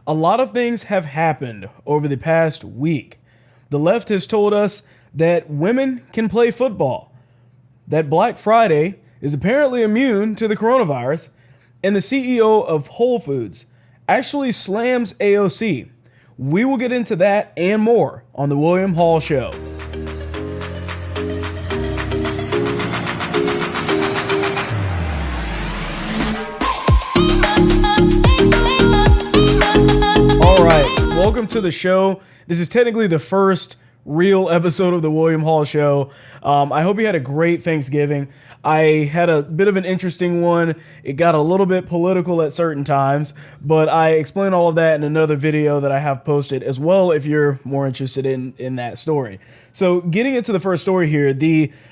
A lot of things have happened over the past week. The left has told us that women can play football, that Black Friday is apparently immune to the coronavirus, and the CEO of Whole Foods actually slams AOC. We will get into that and more on the William Hall Show. All right, welcome to the show. This is technically the first real episode of the William Hall Show. I hope you had a great Thanksgiving. I had a bit of an interesting one. It got a little bit political at certain times, but I explain all of that in another video that I have posted as well if you're more interested in that story. So getting into the first story here,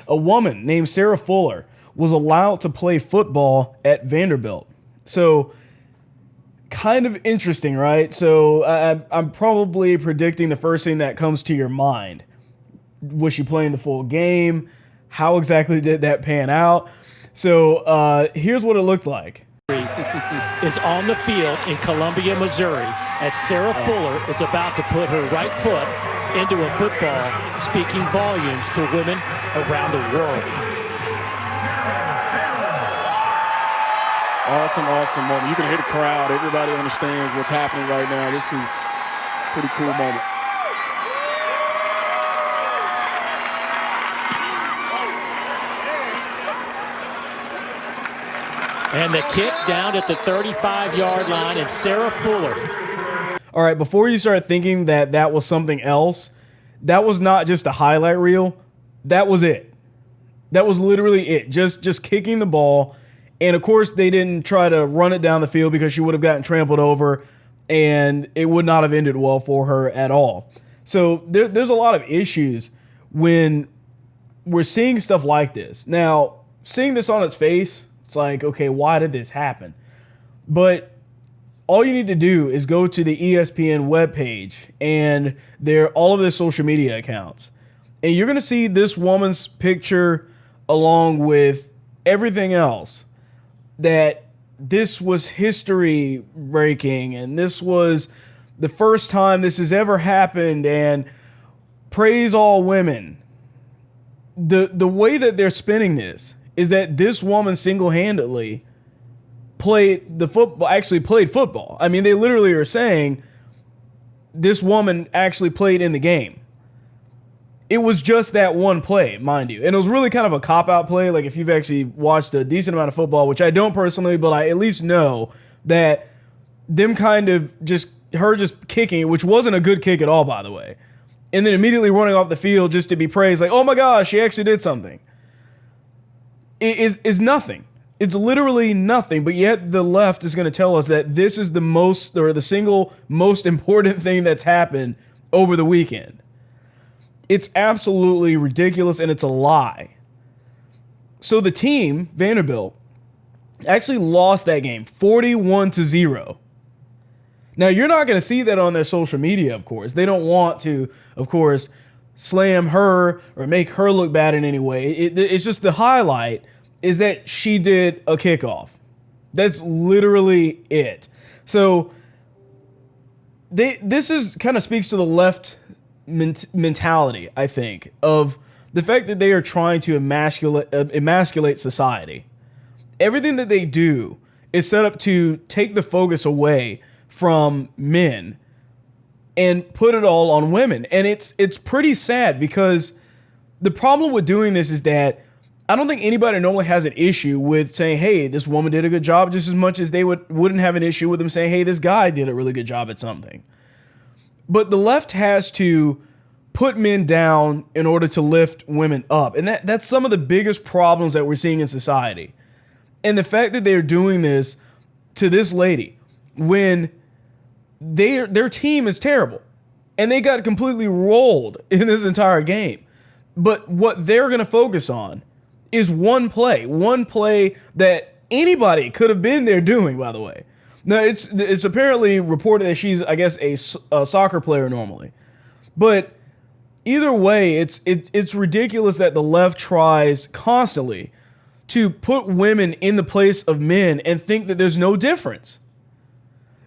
a woman named Sarah Fuller was allowed to play football at Vanderbilt. So kind of interesting, right? So I'm probably predicting the first thing that comes to your mind. Was she playing the full game? How exactly did that pan out? So here's what it looked like. Is on the field in Columbia, Missouri, as Sarah Fuller is about to put her right foot into a football, speaking volumes to women around the world. Awesome moment. You can hear the crowd. Everybody understands what's happening right now. This is a pretty cool moment. And the kick down at the 35-yard line, and Sarah Fuller. All right, before you start thinking that was something else, that was not just a highlight reel. That was it. That was literally it. Just kicking the ball. And of course, they didn't try to run it down the field because she would have gotten trampled over and it would not have ended well for her at all. So there's a lot of issues when we're seeing stuff like this. Now, seeing this on its face, it's like, okay, why did this happen? But all you need to do is go to the ESPN webpage and all of their social media accounts. And you're going to see this woman's picture along with everything else. That this was history breaking and this was the first time this has ever happened and praise all women. The way that they're spinning this is that this woman single-handedly played football. I mean, they literally are saying this woman actually played in the game. It was just that one play, mind you. And it was really kind of a cop-out play. Like if you've actually watched a decent amount of football, which I don't personally, but I at least know that her just kicking it, which wasn't a good kick at all, by the way. And then immediately running off the field just to be praised, like, oh my gosh, she actually did something. It is nothing. It's literally nothing, but yet the left is going to tell us that this is the single most important thing that's happened over the weekend. It's absolutely ridiculous, and it's a lie. So the team, Vanderbilt, actually lost that game 41-0. Now, you're not going to see that on their social media, of course. They don't want to, of course, slam her or make her look bad in any way. It's just the highlight is that she did a kickoff. That's literally it. So this kind of speaks to the left mentality, I think, of the fact that they are trying to emasculate society. Everything that they do is set up to take the focus away from men and put it all on women. And it's pretty sad because the problem with doing this is that I don't think anybody normally has an issue with saying, hey, this woman did a good job, just as much as they wouldn't have an issue with them saying, hey, this guy did a really good job at something. But the left has to put men down in order to lift women up. And that's some of the biggest problems that we're seeing in society. And the fact that they're doing this to this lady when their team is terrible and they got completely rolled in this entire game. But what they're going to focus on is one play that anybody could have been there doing, by the way. Now, it's apparently reported that she's, I guess, a soccer player normally. But either way, it's ridiculous that the left tries constantly to put women in the place of men and think that there's no difference.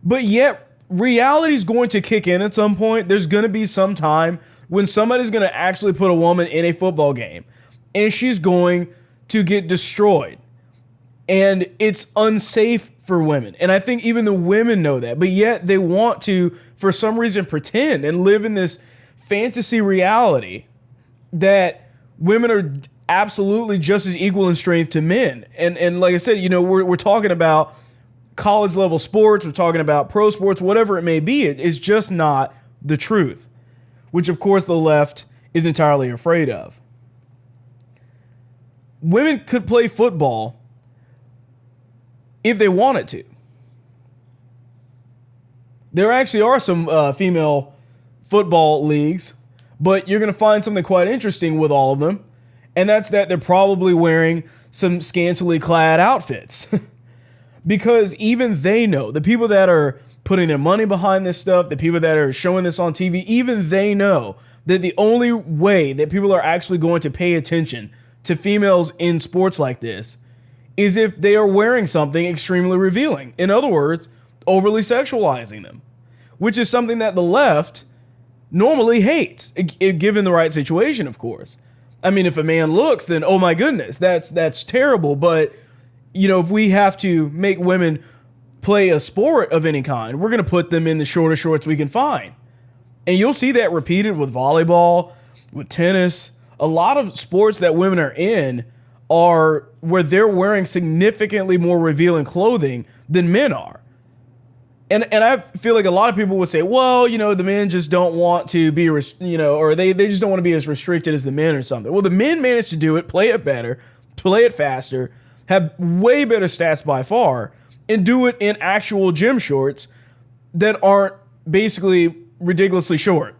But yet, reality's going to kick in at some point. There's going to be some time when somebody's going to actually put a woman in a football game and she's going to get destroyed. And it's unsafe for women. And I think even the women know that, but yet they want to, for some reason, pretend and live in this fantasy reality that women are absolutely just as equal in strength to men. And like I said, you know, we're talking about college level sports, we're talking about pro sports, whatever it may be. It's just not the truth, which of course the left is entirely afraid of. Women could play football if they wanted to. There actually are some female football leagues, but you're going to find something quite interesting with all of them, and that's that they're probably wearing some scantily clad outfits. Because even they know, the people that are putting their money behind this stuff, the people that are showing this on TV, even they know that the only way that people are actually going to pay attention to females in sports like this is if they are wearing something extremely revealing. In other words, overly sexualizing them, which is something that the left normally hates, given the right situation, of course. I mean, if a man looks, then oh my goodness, that's terrible. But you know, if we have to make women play a sport of any kind, we're going to put them in the shortest shorts we can find. And you'll see that repeated with volleyball, with tennis. A lot of sports that women are in are where they're wearing significantly more revealing clothing than men are. And I feel like a lot of people would say, well, you know, the men just don't want to be, or they just don't want to be as restricted as the men or something. Well, the men manage to do it, play it better, play it faster, have way better stats by far, and do it in actual gym shorts that aren't basically ridiculously short.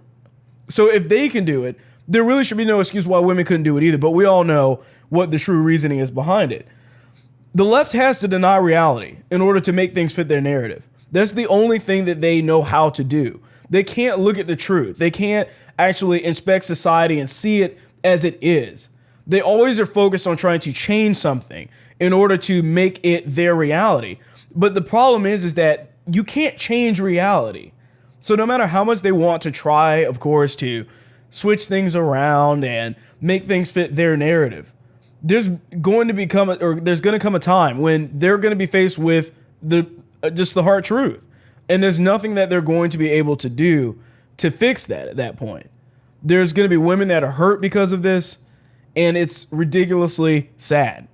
So if they can do it, there really should be no excuse why women couldn't do it either. But we all know what the true reasoning is behind it. The left has to deny reality in order to make things fit their narrative. That's the only thing that they know how to do. They can't look at the truth. They can't actually inspect society and see it as it is. They always are focused on trying to change something in order to make it their reality. But the problem is that you can't change reality. So no matter how much they want to try, of course, to switch things around and make things fit their narrative, there's going to come a time when they're going to be faced with just the hard truth. And there's nothing that they're going to be able to do to fix that at that point. There's going to be women that are hurt because of this, and it's ridiculously sad.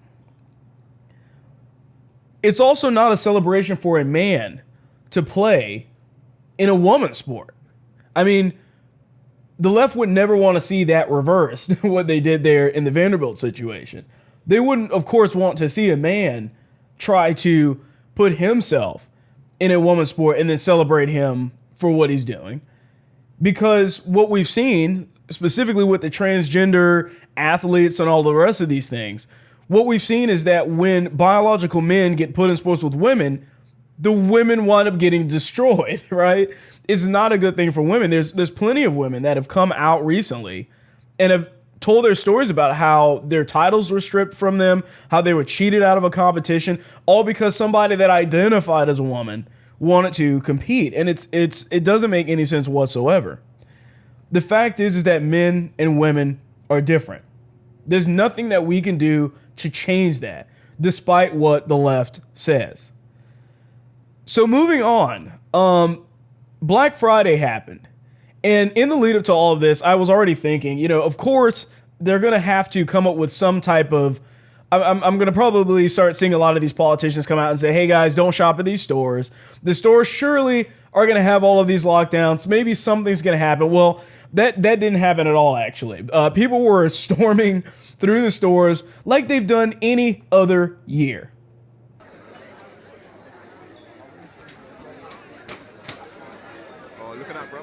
It's also not a celebration for a man to play in a woman's sport. I mean, the left would never want to see that reversed, what they did there in the Vanderbilt situation. They wouldn't, of course, want to see a man try to put himself in a woman's sport and then celebrate him for what he's doing. Because what we've seen, specifically with the transgender athletes and all the rest of these things, what we've seen is that when biological men get put in sports with women, the women wind up getting destroyed, right? It's not a good thing for women. There's plenty of women that have come out recently and have told their stories about how their titles were stripped from them, how they were cheated out of a competition, all because somebody that identified as a woman wanted to compete. And it doesn't make any sense whatsoever. The fact is that men and women are different. There's nothing that we can do to change that, despite what the left says. So moving on, Black Friday happened. And in the lead up to all of this, I was already thinking, you know, of course, they're going to have to come up with some type of, I'm going to probably start seeing a lot of these politicians come out and say, hey guys, don't shop at these stores. The stores surely are going to have all of these lockdowns. Maybe something's going to happen. Well, that didn't happen at all, actually. People were storming through the stores like they've done any other year. Oh, look at that, bro.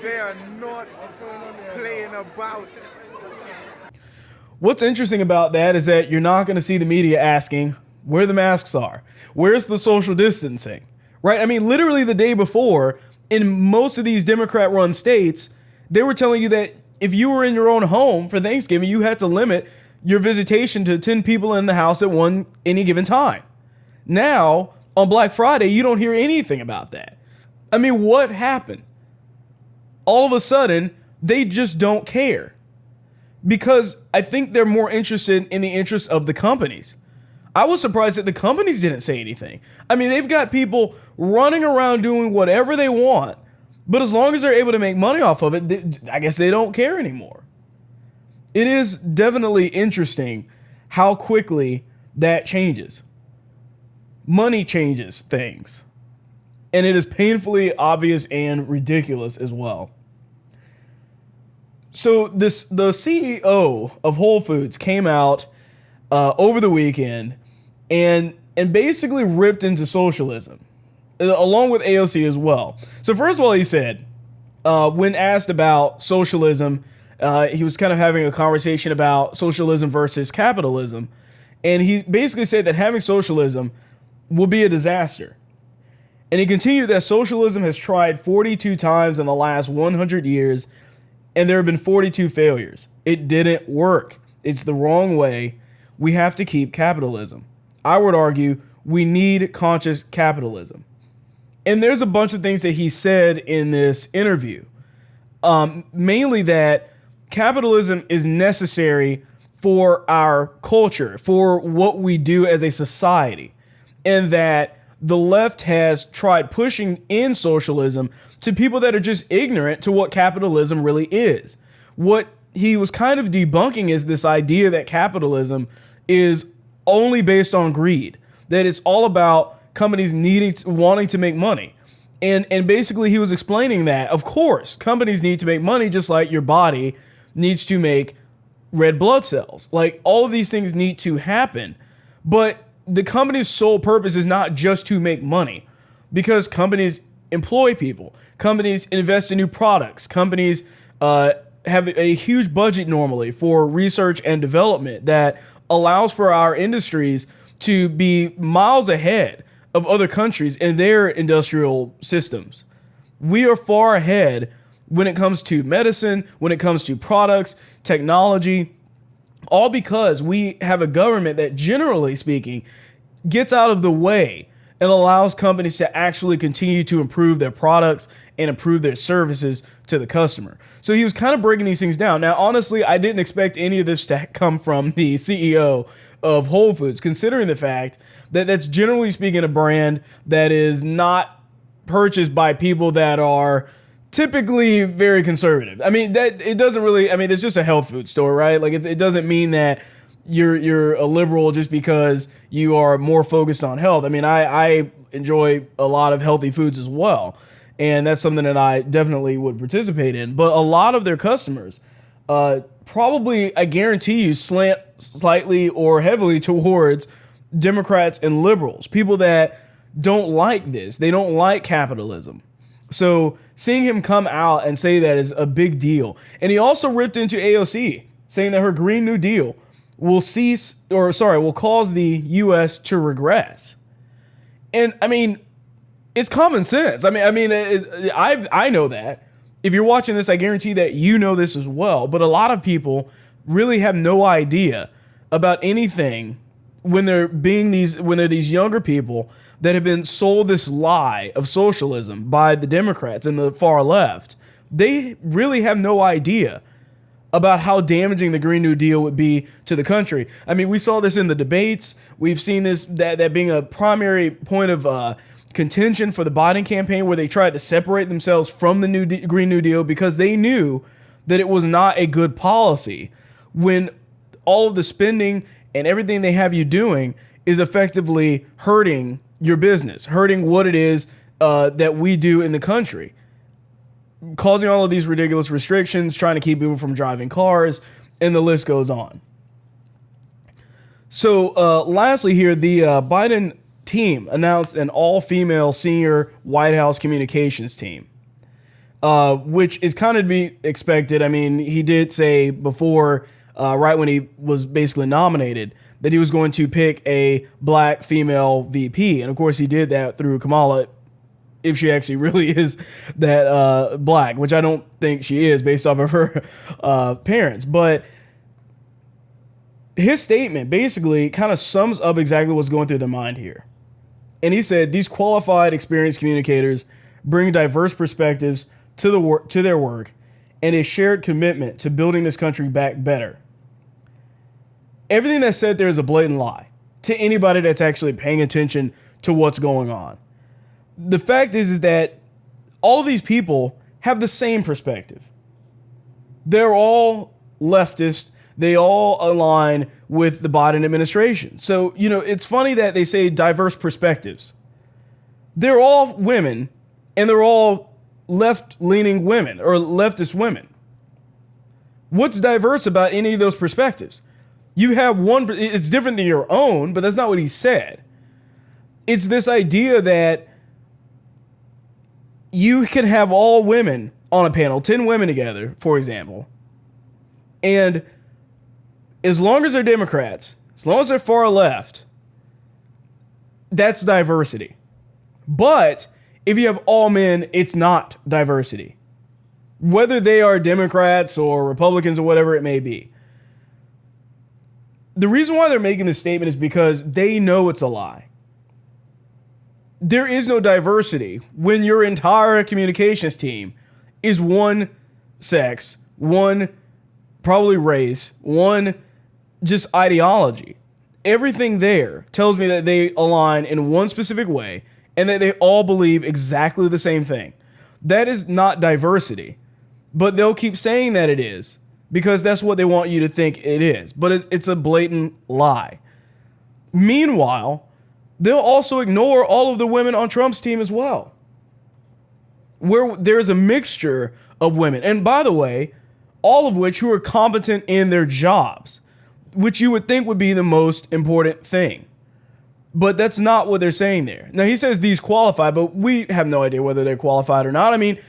They are not playing about. What's interesting about that is that you're not going to see the media asking where the masks are. Where's the social distancing? Right? I mean, literally the day before, in most of these Democrat-run states, they were telling you that if you were in your own home for Thanksgiving, you had to limit your visitation to 10 people in the house at any given time. Now, on Black Friday, you don't hear anything about that. I mean, what happened? All of a sudden, they just don't care. Because I think they're more interested in the interests of the companies. I was surprised that the companies didn't say anything. I mean, they've got people running around doing whatever they want, but as long as they're able to make money off of it, I guess they don't care anymore. It is definitely interesting how quickly that changes. Money changes things. And it is painfully obvious and ridiculous as well. So the CEO of Whole Foods came out over the weekend and basically ripped into socialism, along with AOC as well. So first of all, he said, when asked about socialism, he was kind of having a conversation about socialism versus capitalism. And he basically said that having socialism will be a disaster. And he continued that socialism has tried 42 times in the last 100 years, and there have been 42 failures. It didn't work. It's the wrong way. We have to keep capitalism. I would argue we need conscious capitalism. And there's a bunch of things that he said in this interview. Mainly that capitalism is necessary for our culture, for what we do as a society. And that the left has tried pushing in socialism to people that are just ignorant to what capitalism really is. What he was kind of debunking is this idea that capitalism is only based on greed, that it's all about companies wanting to make money. And basically he was explaining that, of course, companies need to make money just like your body needs to make red blood cells. Like, all of these things need to happen. But the company's sole purpose is not just to make money, because companies employ people. Companies invest in new products. Companies have a huge budget normally for research and development that allows for our industries to be miles ahead of other countries in their industrial systems. We are far ahead when it comes to medicine, when it comes to products, technology, all because we have a government that, generally speaking, gets out of the way and allows companies to actually continue to improve their products and improve their services to the customer. So he was kind of breaking these things down. Now, honestly, I didn't expect any of this to come from the CEO of Whole Foods, considering the fact that that's, generally speaking, a brand that is not purchased by people that are typically very conservative. I mean, that it doesn't really, I mean, it's just a health food store, right? Like, it doesn't mean that you're a liberal just because you are more focused on health. I mean, I enjoy a lot of healthy foods as well, and that's something that I definitely would participate in. But a lot of their customers probably, I guarantee you, slant slightly or heavily towards Democrats and liberals, people that don't like this. They don't like capitalism. So seeing him come out and say that is a big deal. And he also ripped into AOC, saying that her Green New Deal will cause the U.S. to regress. And I mean, it's common sense. I know that. If you're watching this, I guarantee that you know this as well. But a lot of people really have no idea about anything when they're these younger people that have been sold this lie of socialism by the Democrats and the far left. They really have no idea about how damaging the Green New Deal would be to the country. I mean, we saw this in the debates. We've seen this, that being a primary point of contention for the Biden campaign, where they tried to separate themselves from the Green New Deal because they knew that it was not a good policy, when all of the spending and everything they have you doing is effectively hurting your business, hurting what it is that we do in the country, causing all of these ridiculous restrictions, trying to keep people from driving cars, and the list goes on. So lastly here, the Biden team announced an all-female senior White House communications team, which is kind of to be expected. I mean, he did say before right when he was basically nominated, that he was going to pick a black female VP. And of course he did that through Kamala, if she actually really is that black, which I don't think she is based off of her parents. But his statement basically kind of sums up exactly what's going through their mind here. And he said, these qualified, experienced communicators bring diverse perspectives to their work and a shared commitment to building this country back better. Everything that's said there is a blatant lie to anybody that's actually paying attention to what's going on. The fact is that all of these people have the same perspective. They're all leftist. They all align with the Biden administration. So, it's funny that they say diverse perspectives. They're all women, and they're all left-leaning women or leftist women. What's diverse about any of those perspectives? You have one, it's different than your own, but that's not what he said. It's this idea that you can have all women on a panel, 10 women together, for example, and as long as they're Democrats, as long as they're far left, that's diversity. But if you have all men, it's not diversity. Whether they are Democrats or Republicans or whatever it may be. The reason why they're making this statement is because they know it's a lie. There is no diversity when your entire communications team is one sex, one probably race, one just ideology. Everything there tells me that they align in one specific way and that they all believe exactly the same thing. That is not diversity, but they'll keep saying that it is because that's what they want you to think it is. But it's a blatant lie. Meanwhile, they'll also ignore all of the women on Trump's team as well, where there's a mixture of women. And by the way, all of which who are competent in their jobs, which you would think would be the most important thing. But that's not what they're saying there. Now, he says these qualify, but we have no idea whether they're qualified or not. I mean,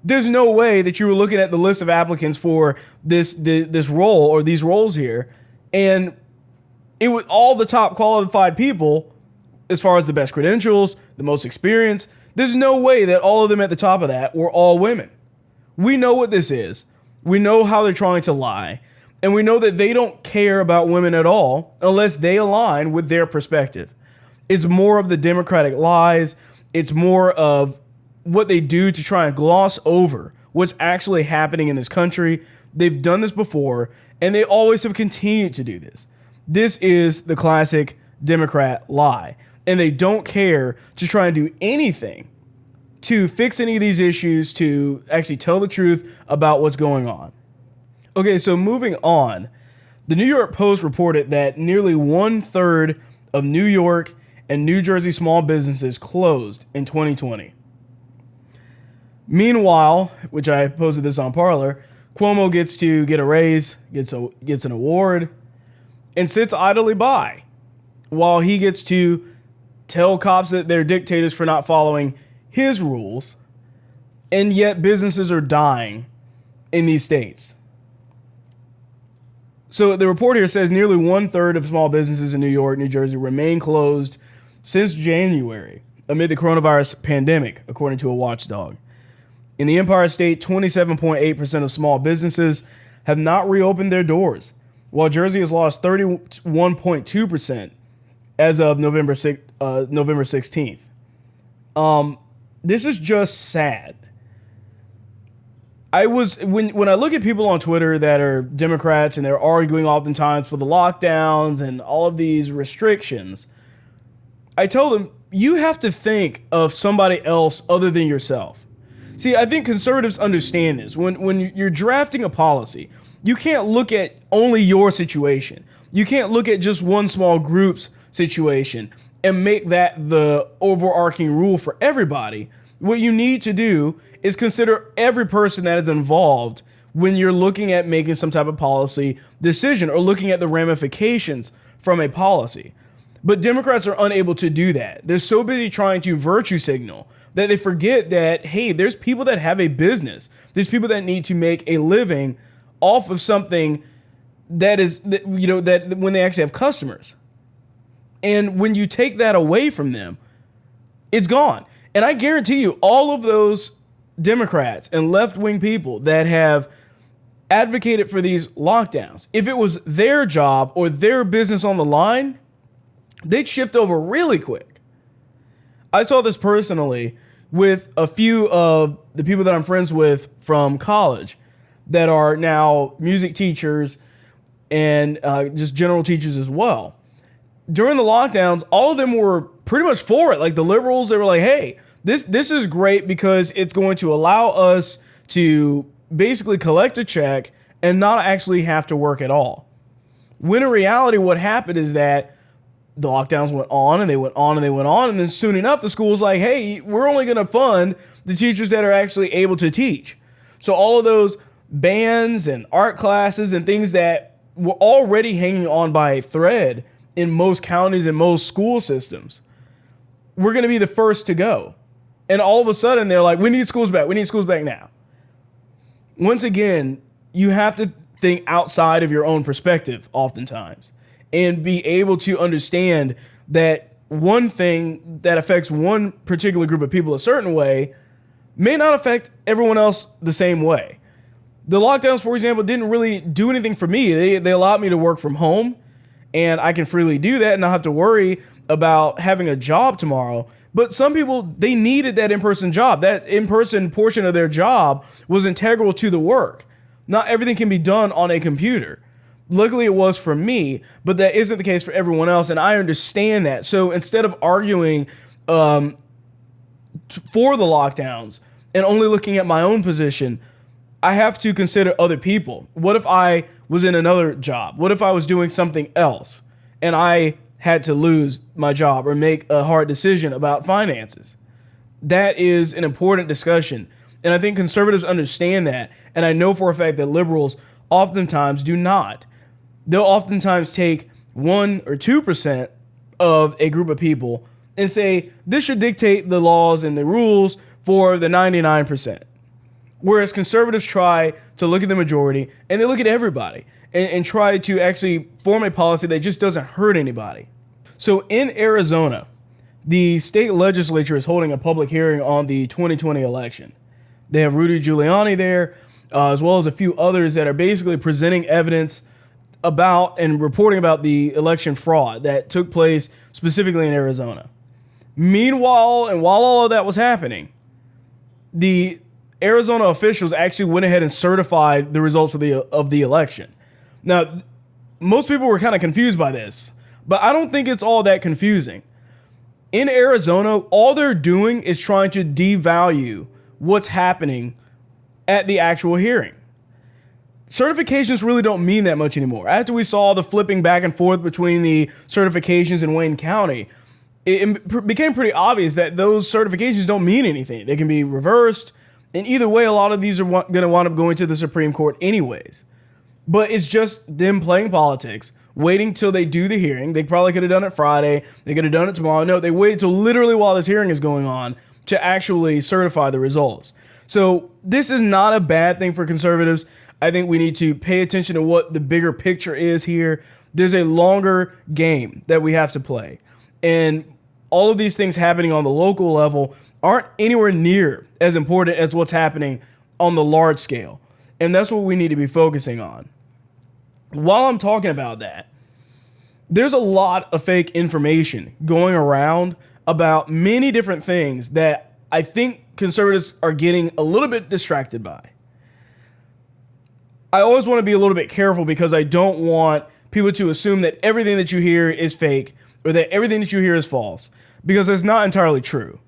there's no way that you were looking at the list of applicants for this role or these roles here, and it was all the top qualified people as far as the best credentials, the most experience. There's no way that all of them at the top of that were all women. We know what this is. We know how they're trying to lie. And we know that they don't care about women at all unless they align with their perspective. It's more of the Democratic lies. It's more of what they do to try and gloss over what's actually happening in this country. They've done this before, and they always have continued to do this. This is the classic Democrat lie. And they don't care to try and do anything to fix any of these issues, to actually tell the truth about what's going on. Okay, so moving on, the New York Post reported that nearly 1/3 of New York and New Jersey small businesses closed in 2020. Meanwhile, which I posted this on Parler, Cuomo gets to get a raise, gets an award, and sits idly by while he gets to tell cops that they're dictators for not following his rules, and yet businesses are dying in these states. So the report here says nearly 1/3 of small businesses in New York, New Jersey remain closed since January amid the coronavirus pandemic, according to a watchdog. In the Empire State, 27.8% of small businesses have not reopened their doors, while Jersey has lost 31.2% as of November 16th. This is just sad. When I look at people on Twitter that are Democrats and they're arguing oftentimes for the lockdowns and all of these restrictions, I tell them, you have to think of somebody else other than yourself. See, I think conservatives understand this. When you're drafting a policy, you can't look at only your situation. You can't look at just one small group's situation and make that the overarching rule for everybody. What you need to do is consider every person that is involved when you're looking at making some type of policy decision or looking at the ramifications from a policy. But Democrats are unable to do that. They're so busy trying to virtue signal that they forget that, hey, there's people that have a business. There's people that need to make a living off of something that when they actually have customers. And when you take that away from them, it's gone. And I guarantee you, all of those Democrats and left-wing people that have advocated for these lockdowns, if it was their job or their business on the line, they'd shift over really quick. I saw this personally with a few of the people that I'm friends with from college that are now music teachers and just general teachers as well. During the lockdowns, all of them were pretty much for it. Like the liberals, they were like, hey, this is great because it's going to allow us to basically collect a check and not actually have to work at all. When in reality, what happened is that the lockdowns went on and they went on and they went on. And then soon enough, the school's like, hey, we're only going to fund the teachers that are actually able to teach. So all of those bands and art classes and things that were already hanging on by a thread in most counties and most school systems, we're going to be the first to go. And all of a sudden, they're like, we need schools back. We need schools back now. Once again, you have to think outside of your own perspective oftentimes and be able to understand that one thing that affects one particular group of people a certain way may not affect everyone else the same way. The lockdowns, for example, didn't really do anything for me. They allowed me to work from home, and I can freely do that and not have to worry about having a job tomorrow. But some people, they needed that in-person job. That in-person portion of their job was integral to the work. Not everything can be done on a computer. Luckily, it was for me, but that isn't the case for everyone else, and I understand that. So instead of arguing for the lockdowns and only looking at my own position, I have to consider other people. What if I was in another job? What if I was doing something else and I had to lose my job or make a hard decision about finances? That is an important discussion. And I think conservatives understand that. And I know for a fact that liberals oftentimes do not. They'll oftentimes take 1 or 2% of a group of people and say, this should dictate the laws and the rules for the 99%. Whereas conservatives try to look at the majority and they look at everybody and try to actually form a policy that just doesn't hurt anybody. So in Arizona, the state legislature is holding a public hearing on the 2020 election. They have Rudy Giuliani there, as well as a few others that are basically presenting evidence about and reporting about the election fraud that took place specifically in Arizona. Meanwhile, and while all of that was happening, the Arizona officials actually went ahead and certified the results of the election. Now, most people were kind of confused by this, but I don't think it's all that confusing. In Arizona, all they're doing is trying to devalue what's happening at the actual hearing. Certifications really don't mean that much anymore. After we saw the flipping back and forth between the certifications in Wayne County, it became pretty obvious that those certifications don't mean anything. They can be reversed. And either way, a lot of these are going to wind up going to the Supreme Court anyways. But it's just them playing politics, waiting till they do the hearing. They probably could have done it Friday. They could have done it tomorrow. No, they waited till literally while this hearing is going on to actually certify the results. So this is not a bad thing for conservatives. I think we need to pay attention to what the bigger picture is here. There's a longer game that we have to play. And all of these things happening on the local level aren't anywhere near as important as what's happening on the large scale. And that's what we need to be focusing on. While I'm talking about that, there's a lot of fake information going around about many different things that I think conservatives are getting a little bit distracted by. I always want to be a little bit careful because I don't want people to assume that everything that you hear is fake or that everything that you hear is false, because that's not entirely true.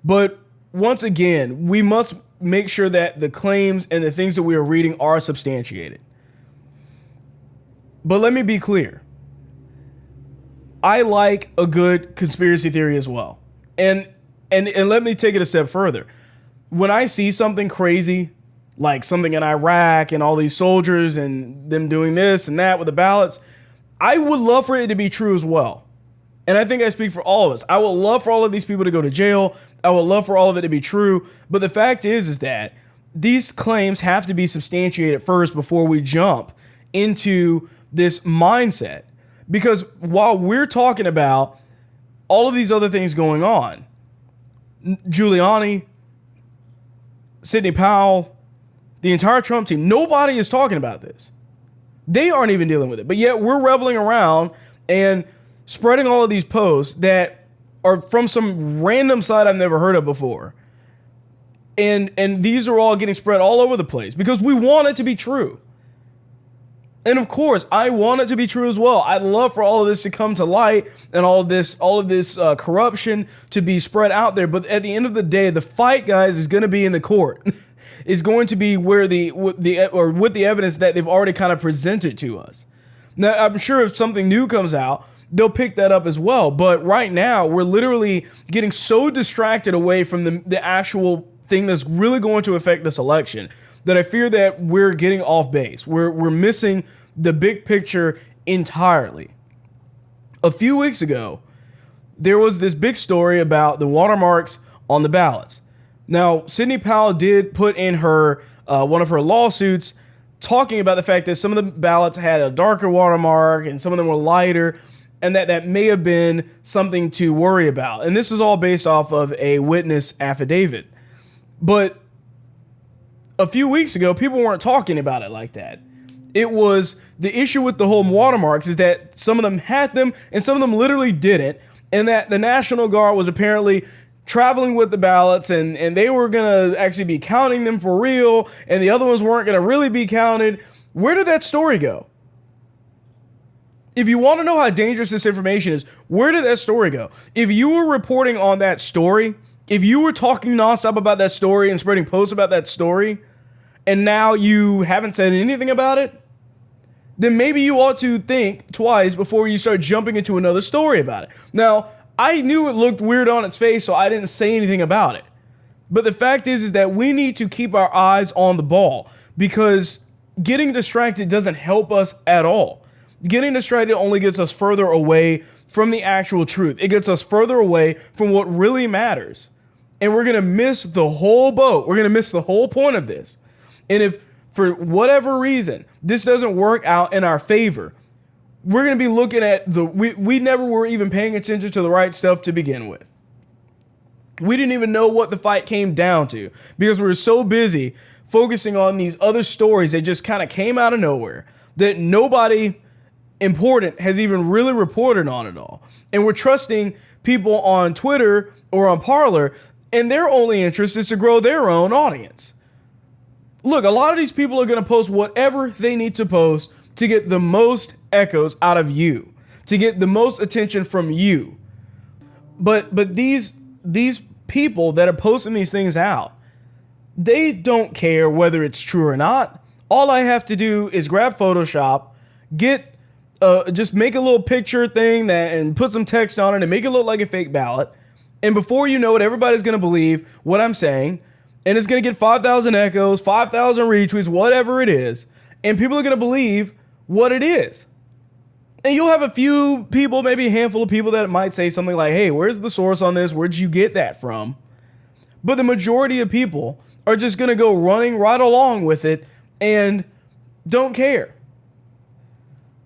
But once again, we must make sure that the claims and the things that we are reading are substantiated. But let me be clear. I like a good conspiracy theory as well. And let me take it a step further. When I see something crazy, like something in Iraq and all these soldiers and them doing this and that with the ballots, I would love for it to be true as well. And I think I speak for all of us. I would love for all of these people to go to jail. I would love for all of it to be true. But the fact is that these claims have to be substantiated first before we jump into this mindset. Because while we're talking about all of these other things going on, Giuliani, Sidney Powell, the entire Trump team, nobody is talking about this. They aren't even dealing with it. But yet we're reveling around and spreading all of these posts that are from some random site I've never heard of before. And these are all getting spread all over the place because we want it to be true. And of course, I want it to be true as well. I'd love for all of this to come to light and all of this corruption to be spread out there. But at the end of the day, the fight, guys, is going to be in the court. Is going to be with the evidence that they've already kind of presented to us. Now, I'm sure if something new comes out, they'll pick that up as well. But right now, we're literally getting so distracted away from the actual thing that's really going to affect this election that I fear that we're getting off base. We're missing the big picture entirely. A few weeks ago, there was this big story about the watermarks on the ballots. Now, Sidney Powell did put in her one of her lawsuits talking about the fact that some of the ballots had a darker watermark and some of them were lighter, and that may have been something to worry about. And this is all based off of a witness affidavit. But a few weeks ago, people weren't talking about it like that. It was the issue with the whole watermarks is that some of them had them and some of them literally didn't, and that the National Guard was apparently traveling with the ballots and they were going to actually be counting them for real, and the other ones weren't going to really be counted. Where did that story go? If you want to know how dangerous this information is, where did that story go? If you were reporting on that story, if you were talking nonstop about that story and spreading posts about that story, and now you haven't said anything about it, then maybe you ought to think twice before you start jumping into another story about it. Now, I knew it looked weird on its face, so I didn't say anything about it. But the fact is that we need to keep our eyes on the ball because getting distracted doesn't help us at all. Getting distracted only gets us further away from the actual truth. It gets us further away from what really matters. And we're going to miss the whole boat. We're going to miss the whole point of this. And if for whatever reason this doesn't work out in our favor, we're going to be looking at we never were even paying attention to the right stuff to begin with. We didn't even know what the fight came down to because we were so busy focusing on these other stories that just kind of came out of nowhere that nobody important has even really reported on it all. And we're trusting people on Twitter or on Parler, and their only interest is to grow their own audience. Look, a lot of these people are going to post whatever they need to post to get the most echoes out of you, to get the most attention from you. But these people that are posting these things out, they don't care whether it's true or not. All I have to do is grab Photoshop, just make a little picture thing and put some text on it and make it look like a fake ballot. And before you know it, everybody's going to believe what I'm saying. And it's going to get 5,000 echoes, 5,000 retweets, whatever it is. And people are going to believe what it is. And you'll have a few people, maybe a handful of people that might say something like, hey, where's the source on this? Where'd you get that from? But the majority of people are just going to go running right along with it and don't care.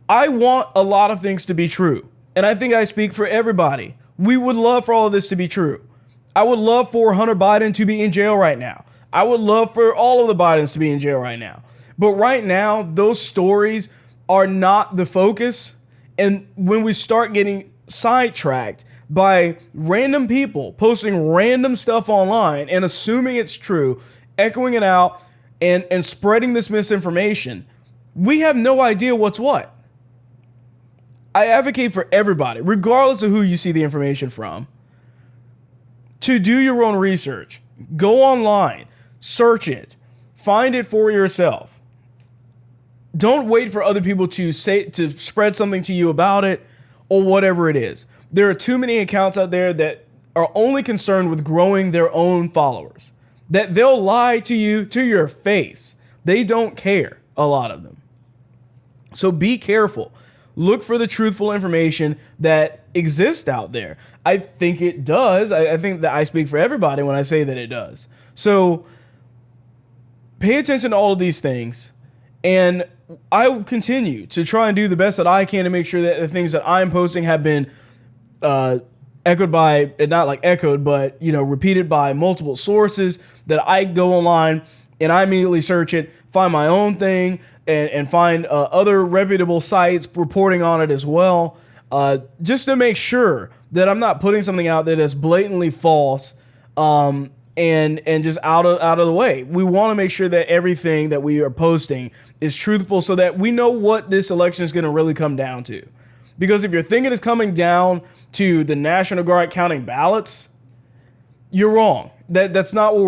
I want a lot of things to be true. And I think I speak for everybody. We would love for all of this to be true. I would love for Hunter Biden to be in jail right now. I would love for all of the Bidens to be in jail right now. But right now, those stories are not the focus. And when we start getting sidetracked by random people posting random stuff online and assuming it's true, echoing it out, and spreading this misinformation, we have no idea what's what. I advocate for everybody, regardless of who you see the information from, to do your own research. Go online, search it, find it for yourself. Don't wait for other people to spread something to you about it or whatever it is. There are too many accounts out there that are only concerned with growing their own followers, that they'll lie to you to your face. They don't care, a lot of them. So be careful. Look for the truthful information that exists out there. I think it does. I think that I speak for everybody when I say that it does. So pay attention to all of these things and I will continue to try and do the best that I can to make sure that the things that I'm posting have been echoed by, not like echoed, but, repeated by multiple sources, that I go online and I immediately search it, find my own thing, and find other reputable sites reporting on it as well, just to make sure that I'm not putting something out that is blatantly false, and just out of the way. We want to make sure that everything that we are posting is truthful so that we know what this election is going to really come down to. Because if you're thinking it's coming down to the National Guard counting ballots, you're wrong. That's not what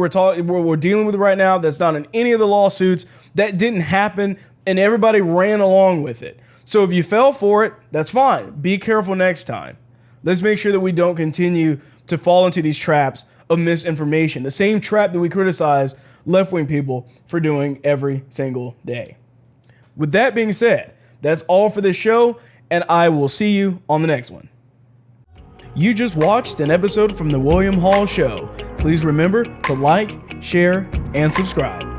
we're dealing with right now. That's not in any of the lawsuits. That didn't happen, and everybody ran along with it. So if you fell for it, that's fine. Be careful next time. Let's make sure that we don't continue to fall into these traps of misinformation. The same trap that we criticize left-wing people for doing every single day. With that being said, that's all for this show, and I will see you on the next one. You just watched an episode from The William Hall Show. Please remember to like, share, and subscribe.